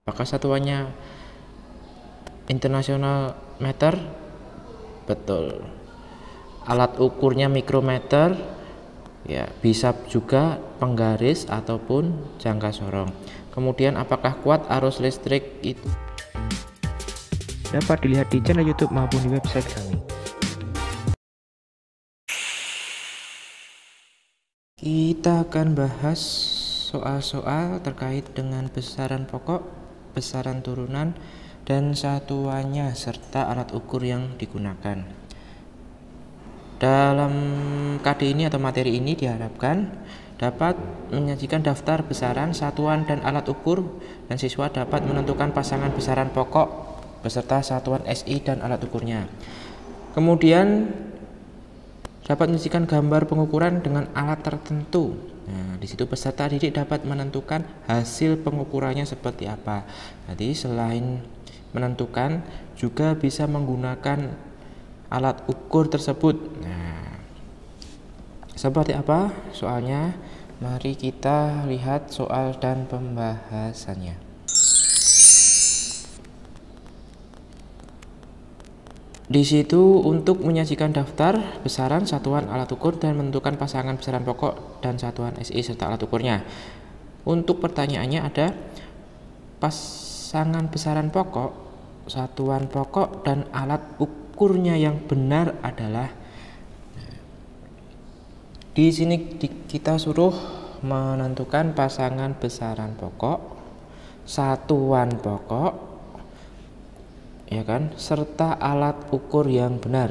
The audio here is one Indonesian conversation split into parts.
Apakah satuannya internasional meter? Betul. Alat ukurnya mikrometer, ya bisa juga penggaris ataupun jangka sorong. Kemudian apakah kuat arus listrik itu? Dapat dilihat di channel YouTube maupun di website kami. Kita akan bahas soal-soal terkait dengan besaran pokok, besaran turunan, dan satuannya serta alat ukur yang digunakan. Dalam KD ini atau materi ini diharapkan dapat menyajikan daftar besaran, satuan, dan alat ukur, dan siswa dapat menentukan pasangan besaran pokok beserta satuan SI dan alat ukurnya. Kemudian dapat menyajikan gambar pengukuran dengan alat tertentu. Nah, di situ peserta didik dapat menentukan hasil pengukurannya seperti apa. Jadi selain menentukan juga bisa menggunakan alat ukur tersebut. Nah, seperti apa soalnya? Mari kita lihat soal dan pembahasannya. Di situ untuk menyajikan daftar besaran, satuan, alat ukur, dan menentukan pasangan besaran pokok dan satuan SI serta alat ukurnya. Untuk pertanyaannya ada pasangan besaran pokok, satuan pokok, dan alat ukurnya yang benar adalah. Di sini kita suruh menentukan pasangan besaran pokok, satuan pokok, ya kan, serta alat ukur yang benar.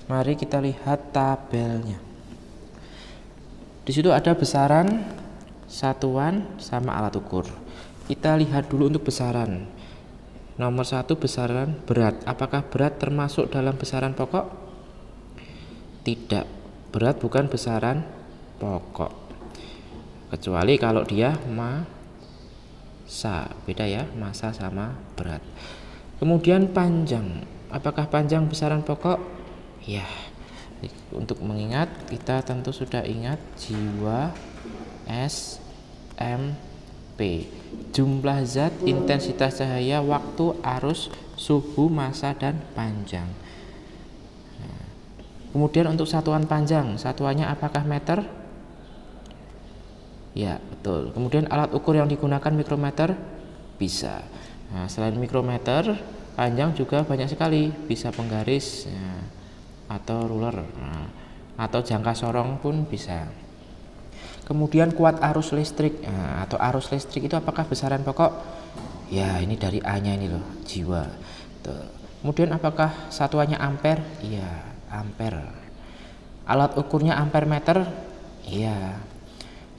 Mari kita lihat tabelnya. Di situ ada besaran, satuan, sama alat ukur. Kita lihat dulu untuk besaran. Nomor 1 besaran berat. Apakah berat termasuk dalam besaran pokok? Tidak. Berat bukan besaran pokok. Kecuali kalau dia massa. Beda ya, massa sama berat. Kemudian panjang. Apakah panjang besaran pokok? Ya. Untuk mengingat, kita tentu sudah ingat jiwa SMP. Jumlah zat, intensitas cahaya, waktu, arus, suhu, massa, dan panjang. Nah, kemudian untuk satuan panjang, satuannya apakah meter? Ya, betul. Kemudian alat ukur yang digunakan mikrometer? Bisa. Nah, selain mikrometer, panjang juga banyak sekali. Bisa penggaris ya, atau ruler, atau jangka sorong pun bisa. Kemudian kuat arus listrik, atau arus listrik itu apakah besaran pokok? Ya, ini dari A-nya ini loh, jiwa. Tuh. Kemudian apakah satuannya ampere? Iya, ampere. Alat ukurnya ampere meter? Iya.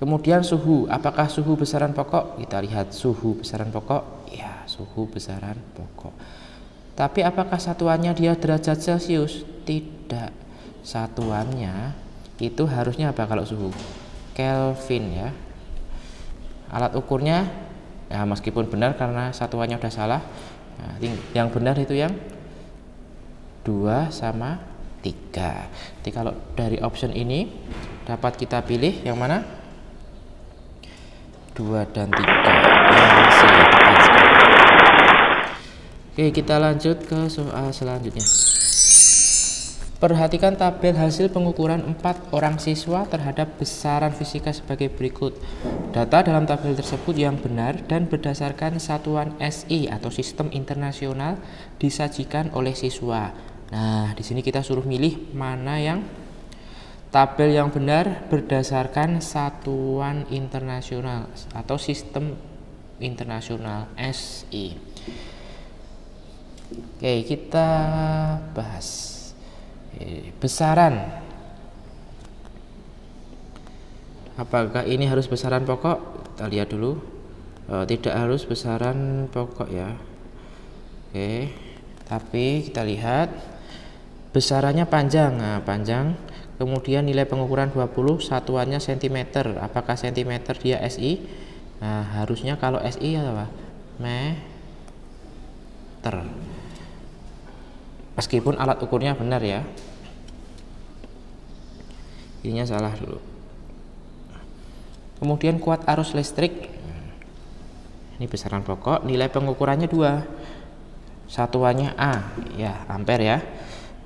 Kemudian suhu, apakah suhu besaran pokok? Kita lihat suhu besaran pokok. Ya, suhu besaran pokok. Tapi apakah satuannya dia derajat Celcius? Tidak. Satuannya itu harusnya apa kalau suhu? Kelvin ya. Alat ukurnya ya meskipun benar karena satuannya udah salah. Nah, yang benar itu yang 2 sama 3. Jadi kalau dari option ini dapat kita pilih yang mana? 2 dan 3. Yang C tepat sekali. Oke, kita lanjut ke soal selanjutnya. Perhatikan tabel hasil pengukuran 4 orang siswa terhadap besaran fisika sebagai berikut. Data dalam tabel tersebut yang benar dan berdasarkan satuan SI atau sistem internasional disajikan oleh siswa. Nah, di sini kita suruh milih mana yang tabel yang benar berdasarkan satuan internasional atau sistem internasional SI. Oke, kita bahas besaran. Apakah ini harus besaran pokok? Kita lihat dulu. Tidak harus besaran pokok ya. Oke, tapi kita lihat besarannya panjang. Nah, panjang. Kemudian nilai pengukuran 20, satuannya cm. Apakah cm dia SI? Nah, harusnya kalau SI apa? Meter. Meskipun alat ukurnya benar ya. Ininya salah dulu. Kemudian kuat arus listrik. Ini besaran pokok, nilai pengukurannya 2. Satuannya A, ya, ampere ya.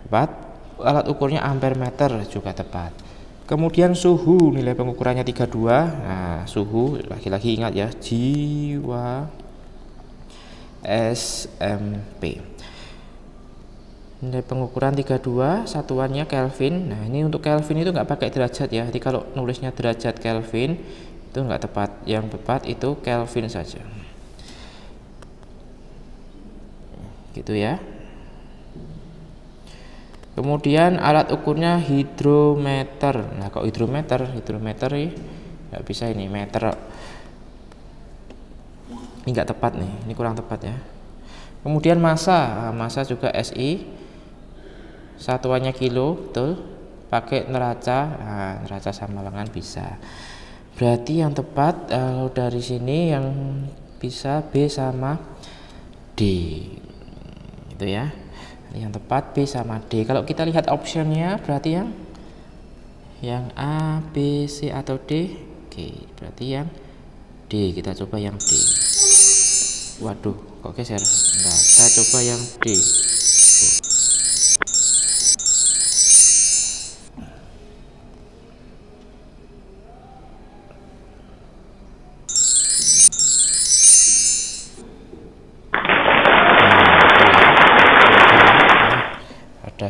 Tepat. Alat ukurnya ampere meter, juga tepat. Kemudian suhu, nilai pengukurannya 32. Nah, suhu lagi-lagi ingat ya, jiwa SMP. Nilai pengukuran 32, satuannya Kelvin. Nah, ini untuk Kelvin itu nggak pakai derajat ya. Jadi kalau nulisnya derajat Kelvin itu nggak tepat. Yang tepat itu Kelvin saja. Gitu ya. Kemudian alat ukurnya hidrometer. Nah, kok hidrometer ini nggak bisa, ini meter. Ini nggak tepat nih, ini kurang tepat ya. Kemudian massa, massa juga SI, satuannya kilo, betul. Pakai neraca, nah, neraca sama lengan bisa. Berarti yang tepat kalau dari sini yang bisa B sama D, gitu ya. Yang tepat B sama D. Kalau kita lihat optionnya berarti yang A, B, C atau D. Oke, berarti yang D. Kita coba yang D. Waduh, kok geser? Enggak, kita coba yang D.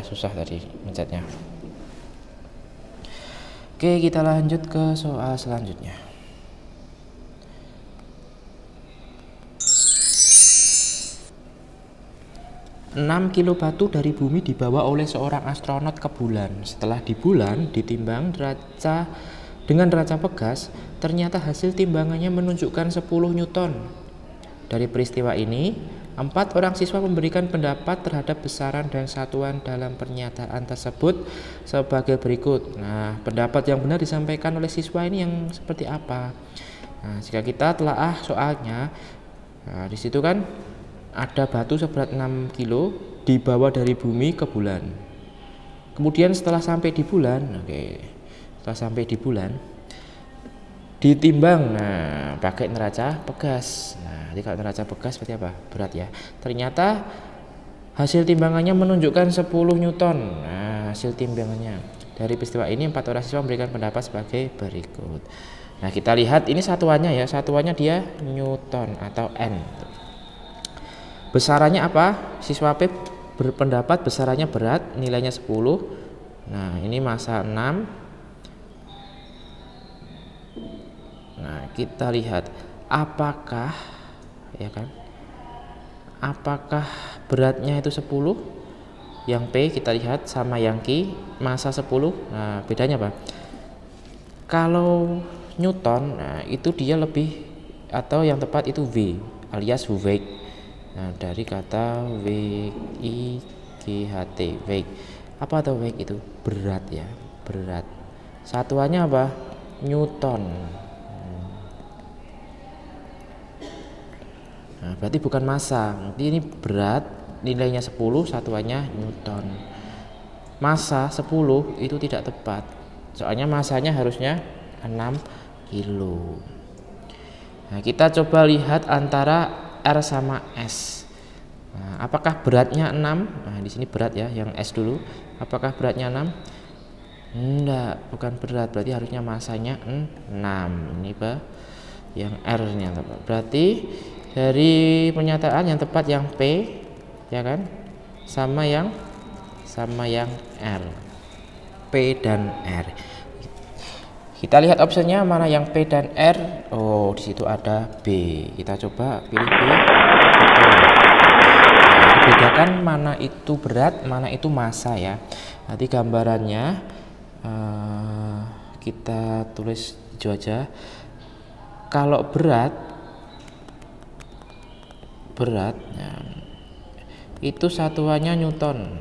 Susah tadi mencetnya. Oke, kita lanjut ke soal selanjutnya. Enam kilo batu dari bumi dibawa oleh seorang astronot ke bulan. Setelah di bulan ditimbang dengan neraca Pegas, ternyata hasil timbangannya menunjukkan 10 Newton. Dari peristiwa ini, 4 orang siswa memberikan pendapat terhadap besaran dan satuan dalam pernyataan tersebut sebagai berikut. Nah, pendapat yang benar disampaikan oleh siswa ini yang seperti apa? Nah, jika kita telaah soalnya, nah, di situ kan ada batu seberat 6 kilo dibawa dari bumi ke bulan. Kemudian setelah sampai di bulan, ditimbang, nah, pakai neraca Pegas. Nah, jadi kalau neraca Pegas seperti apa? Berat ya. Ternyata hasil timbangannya menunjukkan 10 Newton. Nah, hasil timbangannya. Dari peristiwa ini 4 orang siswa memberikan pendapat sebagai berikut. Nah, kita lihat ini satuannya ya. Satuannya dia Newton atau N. Besarannya apa? Siswa P berpendapat besarannya berat, nilainya 10. Nah, ini massa 6. Nah, kita lihat apakah beratnya itu 10? Yang P kita lihat sama yang Q massa 10. Nah, bedanya apa? Kalau Newton, nah, itu dia lebih, atau yang tepat itu V alias weight. Nah, dari kata WIGHT, weight. Apa atau weight itu? Berat ya, berat. Satuannya apa? Newton. Nah, berarti bukan massa. Ini berat, nilainya 10, satuannya Newton. Massa 10 itu tidak tepat. Soalnya massanya harusnya 6 kilo. Nah, kita coba lihat antara R sama S. Nah, apakah beratnya 6? Nah, di sini berat ya, yang S dulu. Apakah beratnya 6? Enggak, bukan berat. Berarti harusnya massanya 6. Ini yang R-nya tepat. Berarti dari pernyataan yang tepat yang P, ya kan, sama yang R, P dan R. Kita lihat opsinya mana yang P dan R. Oh, di situ ada B. Kita coba pilih B. Betul. Nah, bedakan mana itu berat, mana itu massa ya. Nanti gambarannya kita tulis hijau aja. Kalau berat ya, itu satuannya Newton.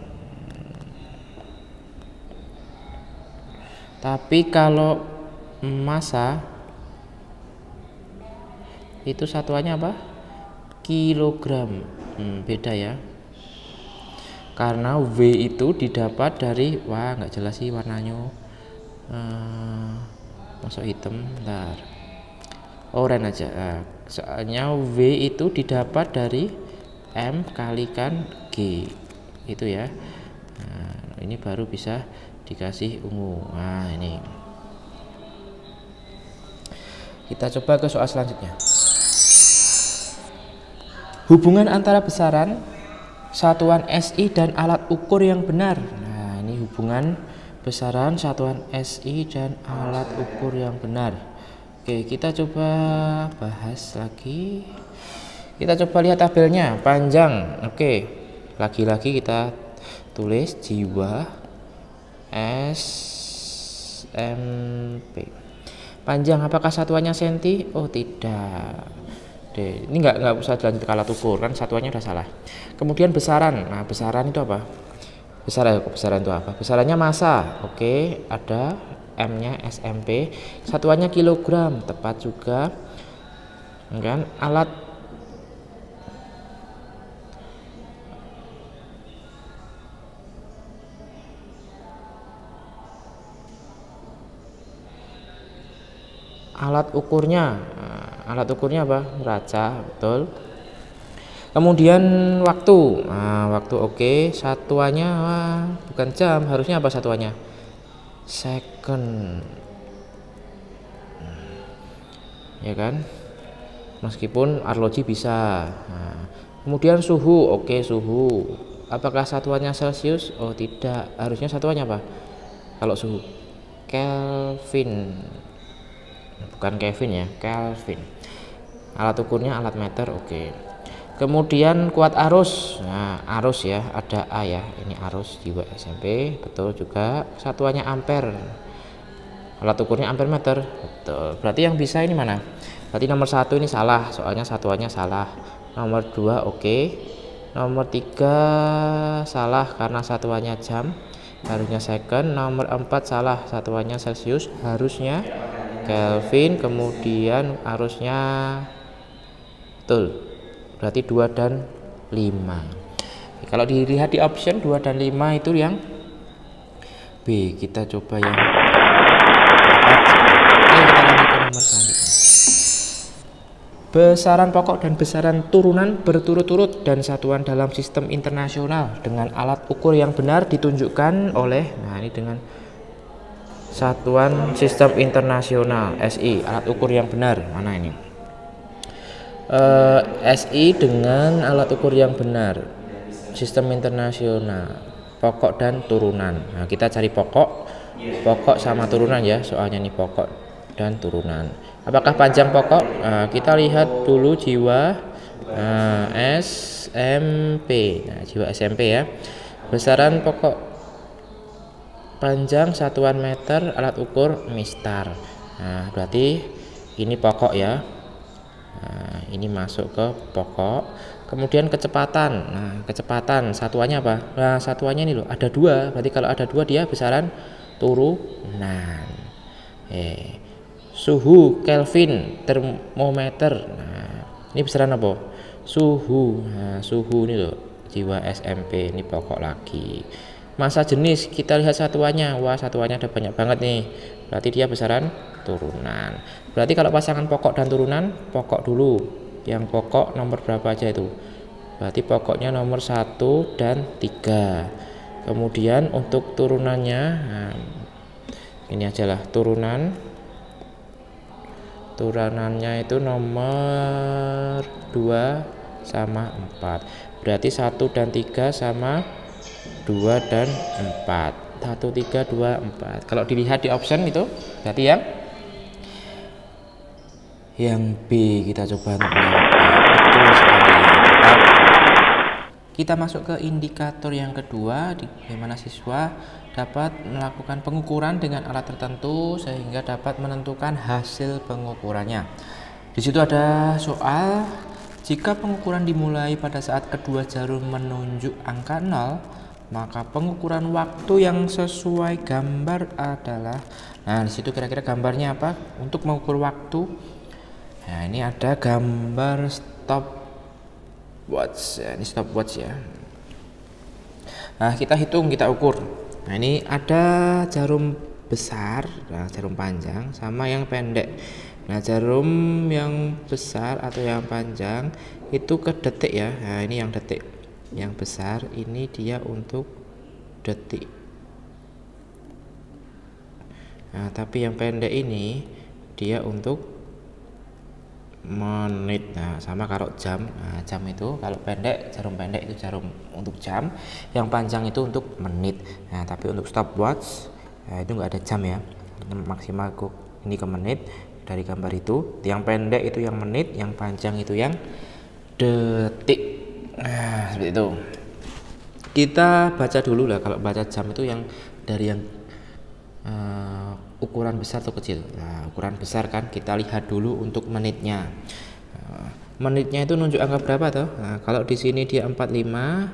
Tapi kalau massa itu satuannya apa? Kilogram. Beda ya. Karena W itu didapat dari, wah nggak jelas sih warnanya. Masuk hitam, bentar. Oranye aja. Soalnya V itu didapat dari M kalikan G itu ya. Nah, ini baru bisa dikasih ungu. Nah, ini kita coba ke soal selanjutnya. Hubungan antara besaran satuan SI dan alat ukur yang benar. Nah, ini hubungan besaran satuan SI dan alat ukur yang benar. Oke, kita coba bahas lagi. Kita coba lihat tabelnya, panjang. Oke, lagi-lagi kita tulis jiwa SMP. Panjang apakah satuannya senti? Oh tidak. Ini nggak usah dilanjut ke alat ukur, kan satuannya udah salah. Kemudian besaran. Nah, besaran itu apa? Besaran itu apa? Besarannya massa. Oke, ada M-nya SMP. Satuannya kilogram, tepat juga. Kan alat ukurnya apa? Neraca, betul. Kemudian waktu. Nah, waktu oke. Satuannya bukan jam, harusnya apa satuannya? Second. Ya kan? Meskipun arloji bisa. Nah, kemudian suhu, oke, suhu. Apakah satuannya Celcius? Oh tidak, harusnya satuannya apa? Kalau suhu Kelvin. Bukan Kevin ya, Kelvin. Alat ukurnya alat meter, oke. Kemudian kuat arus. Nah, arus ya, ada A ya. Ini arus jiwa SMP, betul juga. Satuannya ampere. Alat ukurnya ampere meter, betul. Berarti yang bisa ini mana? Berarti nomor 1 ini salah, soalnya satuannya salah. Nomor 2 oke. Nomor 3 salah karena satuannya jam, harusnya second. Nomor 4 salah, satuannya Celcius, harusnya Kelvin. Kemudian arusnya betul, berarti 2 dan 5. Kalau dilihat di option 2 dan 5 itu yang B. Kita coba yang 4. Oke, kita lanjut ke nomor selanjutnya. Besaran pokok dan besaran turunan berturut-turut dan satuan dalam sistem internasional dengan alat ukur yang benar ditunjukkan oleh, nah ini dengan satuan sistem internasional SI, alat ukur yang benar. Mana ini? SI dengan alat ukur yang benar, sistem internasional, pokok dan turunan. Nah, kita cari pokok sama turunan ya, soalnya ini pokok dan turunan. Apakah panjang pokok? Nah, kita lihat dulu jiwa SMP. Nah, jiwa SMP ya. Besaran pokok panjang satuan meter, alat ukur mistar. Nah, berarti ini pokok ya. Nah, ini masuk ke pokok. Kemudian kecepatan. Nah, kecepatan satuannya apa? Nah, satuannya ini loh, ada 2. Berarti kalau ada 2 dia besaran turunan. Suhu Kelvin, termometer. Nah, ini besaran apa? Suhu. Nah, suhu ini loh, jiwa SMP, ini pokok lagi. Massa jenis, kita lihat satuannya. Wah, satuannya ada banyak banget nih. Berarti dia besaran turunan. Berarti kalau pasangan pokok dan turunan, pokok dulu. Yang pokok nomor berapa aja itu? Berarti pokoknya nomor 1 dan 3. Kemudian untuk turunannya, nah, ini ajalah turunan. Turunannya itu nomor 2 sama 4. Berarti 1 dan 3 sama 2 dan 4. 1, 3, 2, 4. Kalau dilihat di option itu berarti yang B. Kita coba untuk menjawab B. Betul sekali. Kita masuk ke indikator yang kedua, di mana siswa dapat melakukan pengukuran dengan alat tertentu sehingga dapat menentukan hasil pengukurannya. Di situ ada soal, jika pengukuran dimulai pada saat kedua jarum menunjuk angka 0, maka pengukuran waktu yang sesuai gambar adalah, nah disitu kira-kira gambarnya apa untuk mengukur waktu. Nah, ini ada gambar stopwatch. Ini stopwatch ya. Nah, kita hitung, kita ukur. Nah, ini ada jarum besar, nah, jarum panjang sama yang pendek. Nah, jarum yang besar atau yang panjang itu ke detik ya. Nah, ini yang detik. Yang besar ini dia untuk detik. Nah, tapi yang pendek ini dia untuk menit. Nah, sama kalau jam. Nah, jam itu kalau pendek, jarum pendek itu jarum untuk jam, yang panjang itu untuk menit. Nah, tapi untuk stopwatch, nah, itu enggak ada jam ya. Maksimal ini ke menit dari gambar itu. Yang pendek itu yang menit, yang panjang itu yang detik. Nah, seperti itu. Kita baca dulu lah, kalau baca jam itu yang dari yang ukuran besar atau kecil. Nah, ukuran besar kan kita lihat dulu untuk menitnya. Menitnya itu nunjuk angka berapa toh? Nah, kalau di sini dia 45,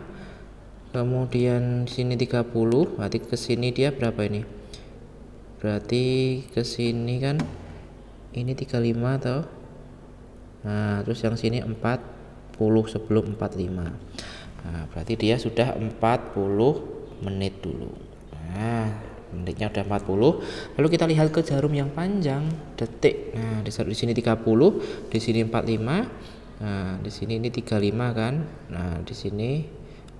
kemudian di sini 30, berarti ke sini dia berapa ini? Berarti ke sini kan ini 35 toh. Nah, terus yang sini 40 sebelum 45. Nah, berarti dia sudah 40 menit dulu. Nah, menitnya udah 40. Lalu kita lihat ke jarum yang panjang, detik. Nah, di sini 30, di sini 45. Nah, di sini ini 35 kan. Nah, di sini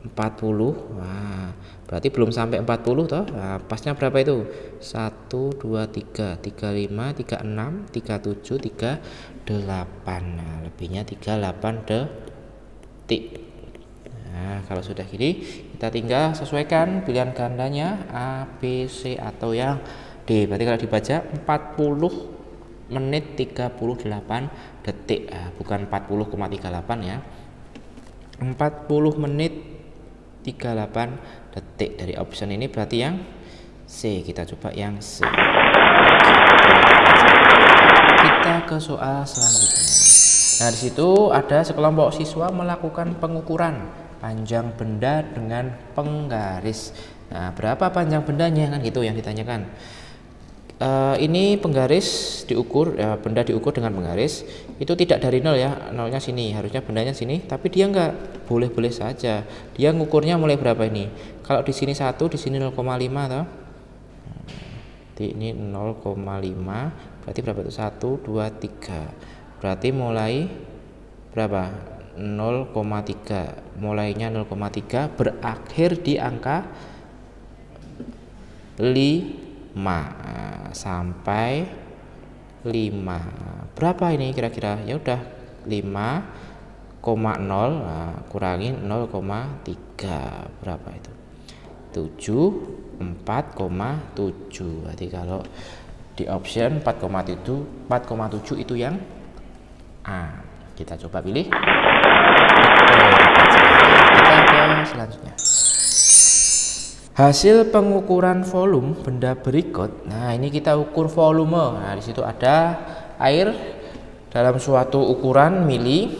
40. Nah, berarti belum sampai 40 toh. Nah, pasnya berapa itu? 1 2 3, 35, 36, 37, 38. Nah, lebihnya 38 detik. Nah, kalau sudah gini, kita tinggal sesuaikan pilihan gandanya A, B, C atau yang D. Berarti kalau dibaca 40 menit 38 detik. Nah, bukan 40,38 ya. 40 menit 38 detik. Dari option ini berarti yang C. Kita coba yang C. Kita ke soal selanjutnya. Nah, di situ ada sekelompok siswa melakukan pengukuran panjang benda dengan penggaris. Nah, berapa panjang bendanya kan gitu yang ditanyakan. Ini penggaris diukur, benda diukur dengan penggaris itu tidak dari nol ya, nolnya sini, harusnya bendanya sini, tapi dia enggak, boleh-boleh saja. Dia ngukurnya mulai berapa ini? Kalau di sini 1, di sini 0,5 toh. Ini 0,5, berarti berapa itu? 1 2 3. Berarti mulai berapa? 0,3. Mulainya 0,3, berakhir di angka 5 sampai 5. Berapa ini kira-kira? Ya udah 5,0 kurangi 0,3. Berapa itu? 4,7. Berarti kalau di option 4,7 itu yang A. Kita coba pilih. Kita ke selanjutnya. Hasil pengukuran volume benda berikut. Nah, ini kita ukur volume. Nah, di situ ada air dalam suatu ukuran mili.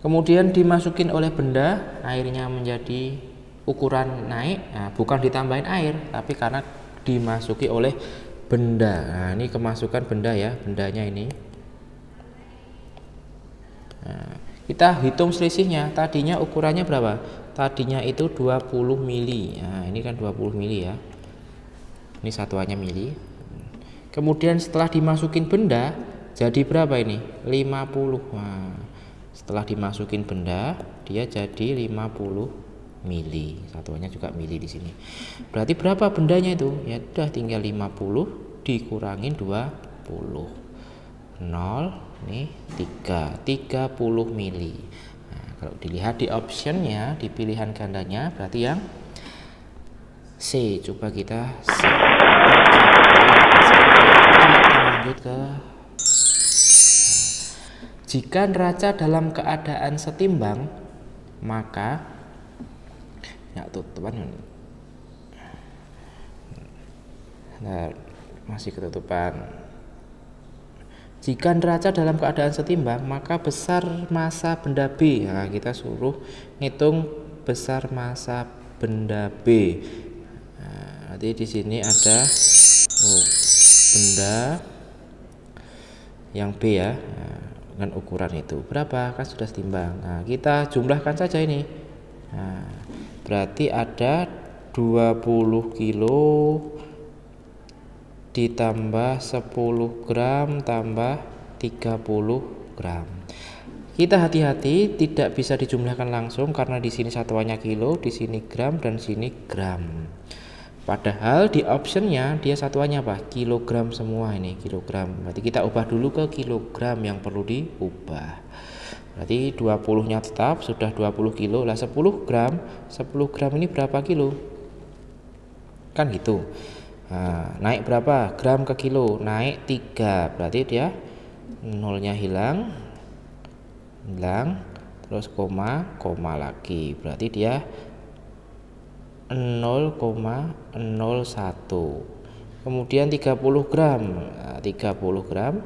Kemudian dimasukin oleh benda, airnya menjadi ukuran naik. Nah, bukan ditambahin air, tapi karena dimasuki oleh benda. Nah, ini kemasukan benda ya, bendanya ini. Nah, kita hitung selisihnya. Tadinya ukurannya berapa? Tadinya itu 20 mili. Nah, ini kan 20 mili ya. Ini satuannya mili. Kemudian setelah dimasukin benda jadi berapa ini? 50. Nah, setelah dimasukin benda dia jadi 50 mili. Satuannya juga mili di sini. Berarti berapa bendanya itu? Ya udah tinggal 50 dikurangin 20. 0 nih 30 mili. Kalau dilihat di optionnya, di pilihan gandanya, berarti yang C. Coba kita C. Kita lanjut ke jika neraca dalam keadaan setimbang, maka ya tutupan. Nah, masih ketutupan. Jika neraca dalam keadaan setimbang, maka besar massa benda B. Nah, kita suruh ngitung besar massa benda B. Nah, nanti di sini ada benda yang B ya. Nah, dengan ukuran itu berapa? Kan sudah setimbang. Nah, kita jumlahkan saja ini. Nah, berarti ada 20 kilo ditambah 10 gram tambah 30 gram. Kita hati-hati tidak bisa dijumlahkan langsung karena di sini satuannya kilo, di sini gram, dan sini gram. Padahal di optionnya dia satuannya apa? Kilogram semua ini, kilogram. Berarti kita ubah dulu ke kilogram yang perlu diubah. Berarti 20-nya tetap sudah 20 kilo. Lah 10 gram ini berapa kilo? Kan gitu. Nah, naik berapa? Gram ke kilo, naik 3. Berarti dia nolnya hilang, terus koma lagi. Berarti dia 0,01. Kemudian 30 gram. Nah, 30 gram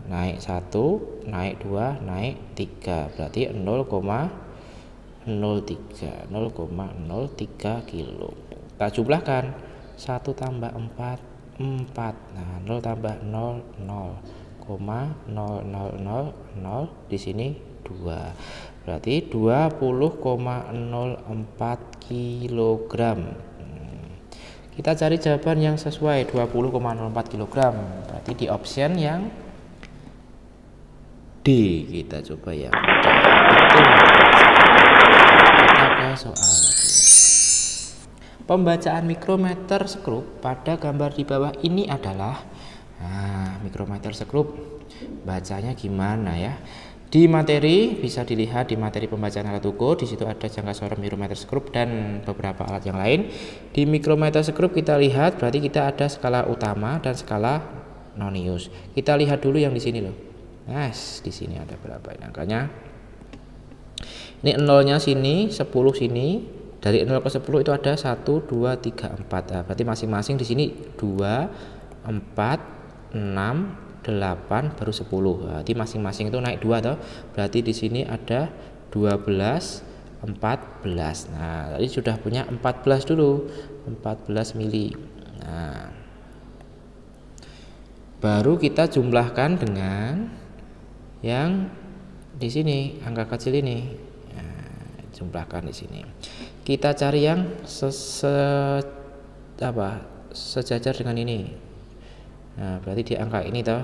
naik 1, naik 2, naik 3. Berarti 0,03 kilo. Kita jumlahkan 1 tambah 4, 4. Nah, 0 tambah 0, 0,0000 di sini 2. Berarti 20,04 kilogram. Kita cari jawaban yang sesuai, 20,04 kilogram. Berarti di option yang D. Kita coba yang D. Betul. Kita ke soal. Pembacaan mikrometer skrup pada gambar di bawah ini adalah mikrometer skrup. Bacanya gimana ya? Di materi bisa dilihat di materi pembacaan alat ukur, di situ ada jangka sorong mikrometer skrup dan beberapa alat yang lain. Di mikrometer skrup kita lihat berarti kita ada skala utama dan skala nonius. Kita lihat dulu yang di sini loh. Di sini ada berapa ini angkanya? Ini nolnya sini, 10 sini. Dari 0 ke 10 itu ada 1, 2, 3, 4. Nah, berarti masing-masing di sini 2, 4, 6, 8 baru 10. Berarti masing-masing itu naik 2 toh. Berarti di sini ada 12, 14. Nah, tadi sudah punya 14 dulu. 14 mili. Nah, baru kita jumlahkan dengan yang di sini, angka kecil ini. Nah, jumlahkan di sini. Kita cari yang sejajar dengan ini. Nah, berarti di angka ini toh.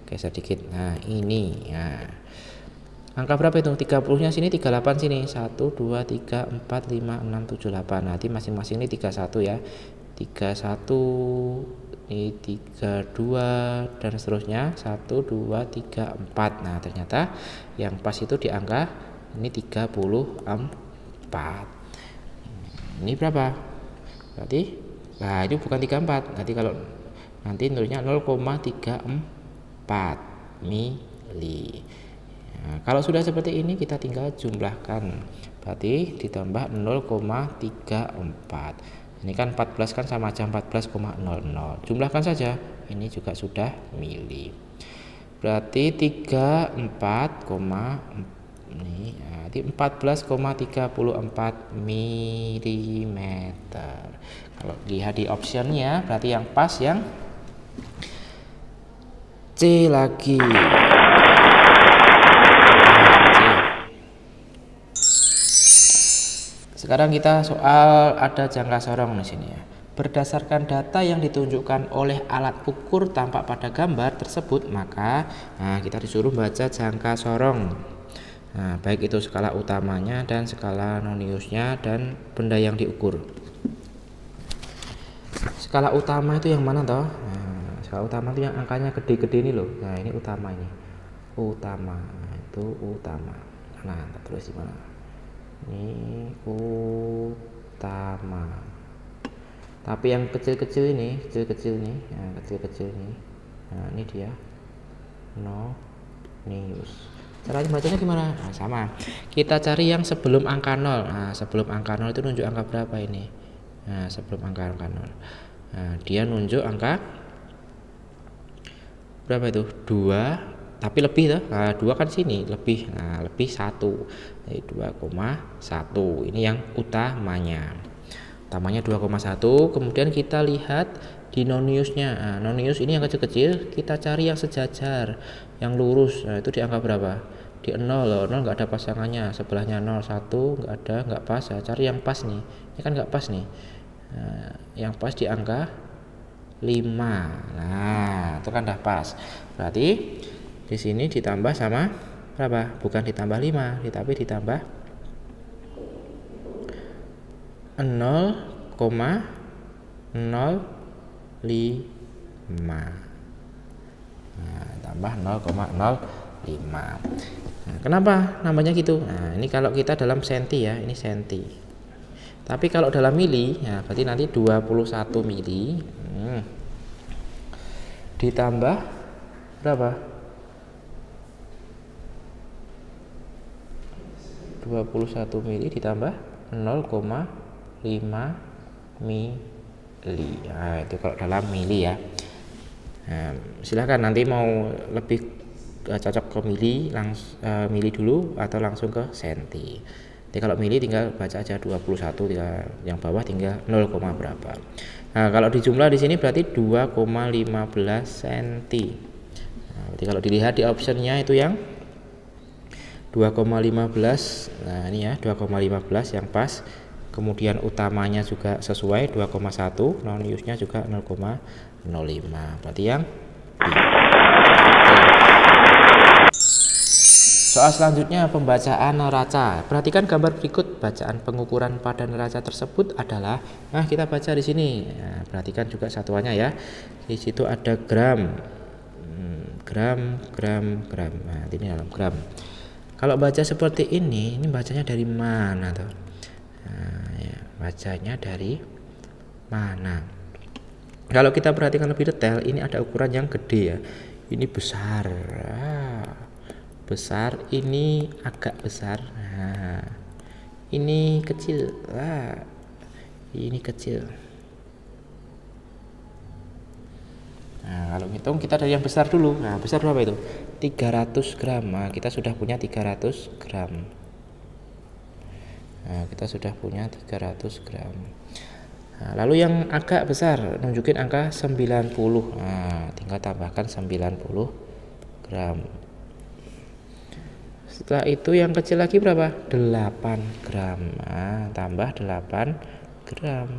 Geser dikit. Nah, ini. Nah, angka berapa itu? 30-nya sini, 38 sini. 1 2 3 4 5 6 7 8. Nanti masing-masing ini 31 ya. 31, ini 32 dan seterusnya. 1 2 3 4. Nah, ternyata yang pas itu di angka ini 34. Ini berapa? Berarti ini bukan 34. Nanti kalau nolnya 0,34 mili. Nah, kalau sudah seperti ini kita tinggal jumlahkan. Berarti ditambah 0,34. Ini kan 14 kan sama aja 14,00. Jumlahkan saja. Ini juga sudah mili. Berarti 14,34 milimeter. Kalau lihat di optionnya berarti yang pas yang C lagi. Sekarang kita soal ada jangka sorong di sini ya. Berdasarkan data yang ditunjukkan oleh alat ukur tampak pada gambar tersebut, maka kita disuruh baca jangka sorong. Nah, baik itu skala utamanya dan skala noniusnya dan benda yang diukur. Skala utama itu yang mana toh? Nah, skala utama itu yang angkanya gede-gede ini loh. Nah, ini utama ini. Utama. Nah, itu utama. Nah, terus di mana? Ini utama. Tapi yang kecil-kecil ini, nah, kecil-kecil ini. Nah, ini dia. Nonius. Caranya bacanya gimana? Nah, sama. Kita cari yang sebelum angka 0. Nah, sebelum angka 0 itu nunjuk angka berapa ini? Nah, sebelum angka 0. Nah, dia nunjuk angka berapa itu? 2, tapi lebih tuh. Nah, 2 kan sini, lebih. Nah, lebih 1. Jadi 2,1. Ini yang utamanya. Utamanya 2,1. Kemudian kita lihat di noniusnya. Nah, nonius ini yang kecil-kecil, kita cari yang sejajar, yang lurus. Nah, itu di angka berapa? Di 0 loh, 0 nggak ada pasangannya, sebelahnya 0, 1 nggak ada, nggak pas ya. Cari yang pas nih, ini kan nggak pas nih. Nah, yang pas di angka Nah, itu kan udah pas. Berarti di sini ditambah sama berapa? Bukan ditambah 5, tapi ditambah 0,05. Nah, tambah 0,05. Nah, kenapa namanya gitu? Nah, ini kalau kita dalam senti ya, ini senti. Tapi kalau dalam mili, ya berarti nanti 21 mili ditambah berapa? 21 mili ditambah 0,5 mili. Nah, itu kalau dalam mili ya. Nah, silahkan nanti mau lebih cocok ke mili, mili dulu atau langsung ke senti. Jadi kalau mili tinggal baca aja 21, tinggal yang bawah tinggal 0, berapa. Nah, kalau dijumlah di sini berarti 2,15 cm. Nah, berarti kalau dilihat di optionnya itu yang 2,15. Nah, ini ya 2,15 yang pas. Kemudian utamanya juga sesuai 2,1, non use-nya juga 0,05. Berarti yang B. Soal selanjutnya pembacaan neraca. Perhatikan gambar berikut. Bacaan pengukuran pada neraca tersebut adalah, nah kita baca di sini. Nah, perhatikan juga satuannya ya. Di situ ada gram, gram. Nah, ini dalam gram. Kalau baca seperti ini bacanya dari mana tuh? Nah, ya, bacanya dari mana? Kalau kita perhatikan lebih detail, ini ada ukuran yang gede ya. Ini besar. Besar, ini agak besar. Nah, ini kecil. Ini kecil. Nah, kalau ngitung kita dari yang besar dulu. Nah, besar berapa itu? 300 gram. Nah, kita sudah punya 300 gram. Nah, kita sudah punya 300 gram. Nah, lalu yang agak besar nunjukin angka 90. Nah, tinggal tambahkan 90 gram. Setelah itu yang kecil lagi berapa? 8 gram. Nah, tambah 8 gram.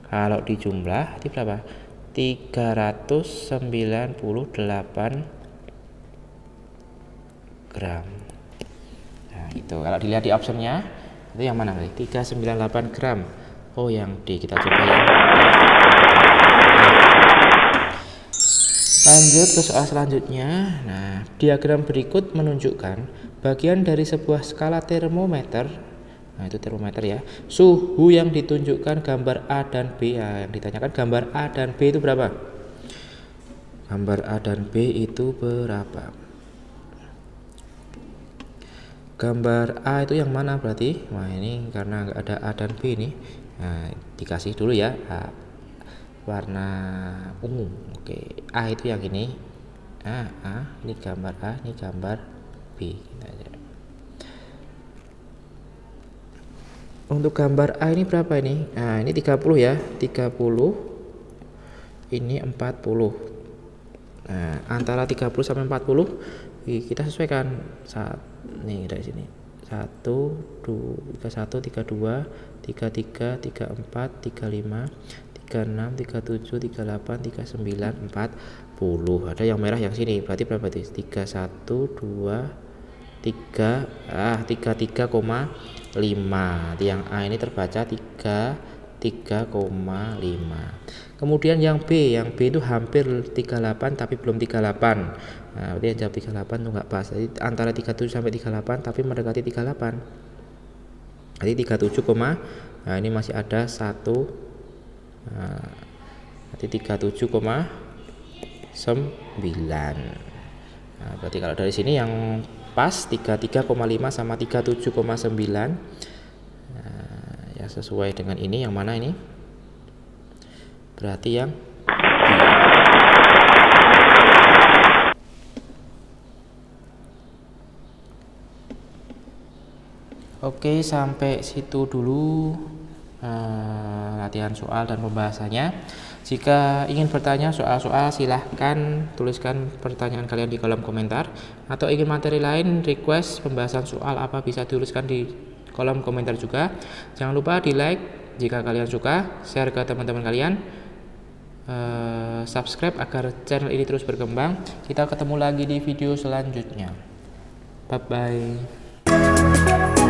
Kalau dijumlah itu berapa? 398 gram. Nah, itu kalau dilihat di optionnya itu yang mana nih? 398 gram. Oh, yang D. Kita coba ya. Lanjut ke soal selanjutnya. Nah, diagram berikut menunjukkan bagian dari sebuah skala termometer. Nah, itu termometer ya. Suhu yang ditunjukkan gambar A dan B. Nah, yang ditanyakan gambar A dan B itu berapa? Gambar A dan B itu berapa? Gambar A itu yang mana berarti? Wah, ini karena nggak ada A dan B ini. Nah, dikasih dulu ya A warna ungu. Oke, A itu yang ini. Ini gambar A, ini gambar B. Untuk gambar A ini berapa ini? Nah, ini 30 ya. 30. Ini 40. Nah, antara 30 sampai 40 kita sesuaikan. Nih dari sini. 1 2 31 32 33 34 35 36 37 38 39 40. Ada yang merah yang sini. Berarti berapa itu? 31 2 3 33,5. Yang A ini terbaca 3,5. Kemudian yang B itu hampir 38 tapi belum 38. Nah, berarti yang jawab 38 itu enggak pas. Jadi antara 37 sampai 38 tapi mendekati 38. Jadi 37, nah ini masih ada 1. Nah, nanti 37,9. Nah, berarti kalau dari sini yang pas 33,5 sama 37,9. Nah, yang sesuai dengan ini yang mana ini? Berarti yang B. Oke, sampai situ dulu latihan soal dan pembahasannya. Jika ingin bertanya soal-soal, silahkan tuliskan pertanyaan kalian di kolom komentar. Atau ingin materi lain, request pembahasan soal apa, bisa dituliskan di kolom komentar juga. Jangan lupa di like jika kalian suka, share ke teman-teman kalian. subscribe agar channel ini terus berkembang. Kita ketemu lagi di video selanjutnya. Bye bye.